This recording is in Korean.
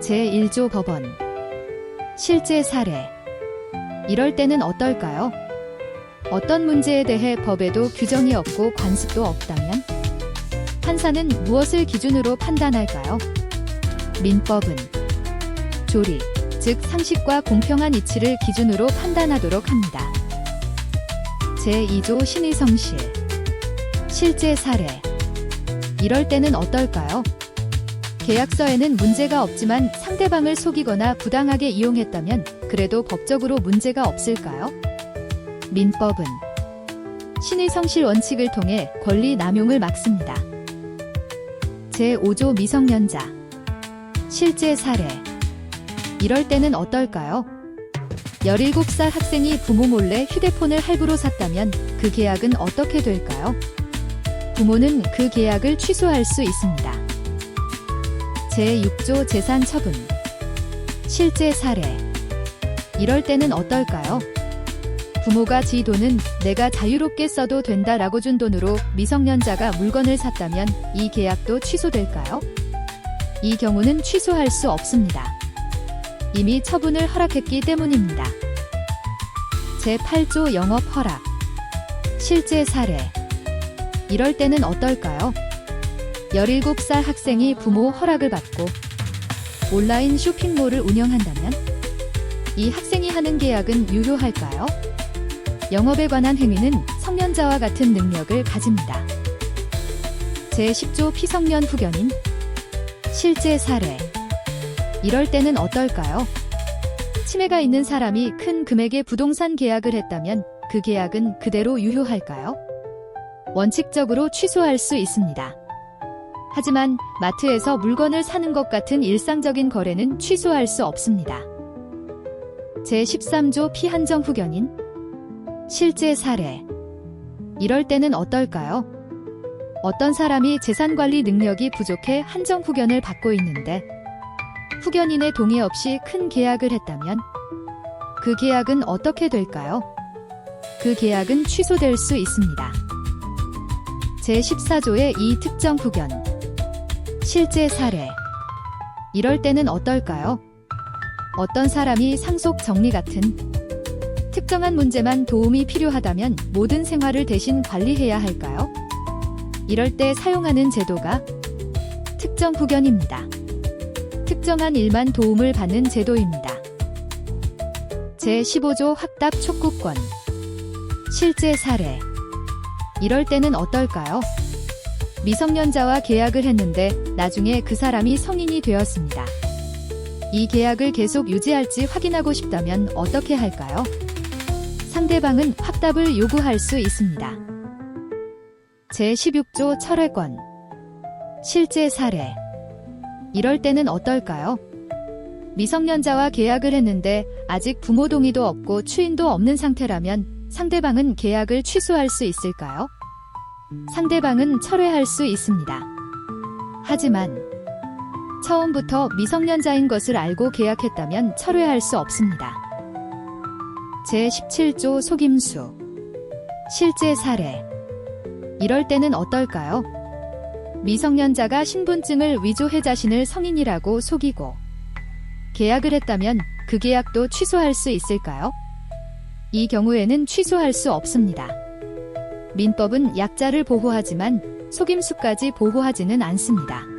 제1조 법원. 실제 사례. 이럴 때는 어떨까요? 어떤 문제에 대해 법에도 규정이 없고 관습도 없다면? 판사는 무엇을 기준으로 판단할까요? 민법은 조리, 즉 상식과 공평한 이치를 기준으로 판단하도록 합니다. 제2조 신의성실. 실제 사례. 이럴 때는 어떨까요? 계약서에는 문제가 없지만 상대방을 속이거나 부당하게 이용했다면 그래도 법적으로 문제가 없을까요? 민법은 신의성실 원칙을 통해 권리 남용을 막습니다. 제5조 미성년자. 실제 사례. 이럴 때는 어떨까요? 17살 학생이 부모 몰래 휴대폰을 할부로 샀다면 그 계약은 어떻게 될까요? 부모는 그 계약을 취소할 수 있습니다. 제6조 재산 처분. 실제 사례. 이럴 때는 어떨까요? 부모가 지 돈은 내가 자유롭게 써도 된다라고 준 돈으로 미성년자가 물건을 샀다면 이 계약도 취소될까요? 이 경우는 취소할 수 없습니다. 이미 처분을 허락했기 때문입니다. 제8조 영업 허락. 실제 사례. 이럴 때는 어떨까요? 17살 학생이 부모 허락을 받고 온라인 쇼핑몰을 운영한다면 이 학생이 하는 계약은 유효할까요? 영업에 관한 행위는 성년자와 같은 능력을 가집니다. 제10조 피성년 후견인. 실제 사례. 이럴 때는 어떨까요? 치매가 있는 사람이 큰 금액의 부동산 계약을 했다면 그 계약은 그대로 유효할까요? 원칙적으로 취소할 수 있습니다. 하지만 마트에서 물건을 사는 것 같은 일상적인 거래는 취소할 수 없습니다. 제13조 피한정 후견인. 실제 사례. 이럴 때는 어떨까요? 어떤 사람이 재산관리 능력이 부족해 한정 후견을 받고 있는데 후견인의 동의 없이 큰 계약을 했다면 그 계약은 어떻게 될까요? 그 계약은 취소될 수 있습니다. 제14조의 이 특정 후견. 실제 사례. 이럴 때는 어떨까요? 어떤 사람이 상속 정리 같은 특정한 문제만 도움이 필요하다면 모든 생활을 대신 관리해야 할까요? 이럴 때 사용하는 제도가 특정 후견입니다. 특정한 일만 도움을 받는 제도입니다. 제15조 확답 촉구권. 실제 사례. 이럴 때는 어떨까요? 미성년자와 계약을 했는데 나중에 그 사람이 성인이 되었습니다. 이 계약을 계속 유지할지 확인하고 싶다면 어떻게 할까요? 상대방은 확답을 요구할 수 있습니다. 제16조 철회권. 실제 사례. 이럴 때는 어떨까요? 미성년자와 계약을 했는데 아직 부모 동의도 없고 추인도 없는 상태라면 상대방은 계약을 취소할 수 있을까요? 상대방은 철회할 수 있습니다. 하지만 처음부터 미성년자인 것을 알고 계약했다면 철회할 수 없습니다. 제17조 속임수. 실제 사례. 이럴 때는 어떨까요? 미성년자가 신분증을 위조해 자신을 성인이라고 속이고 계약을 했다면 그 계약도 취소할 수 있을까요? 이 경우에는 취소할 수 없습니다. 민법은 약자를 보호하지만 속임수까지 보호하지는 않습니다.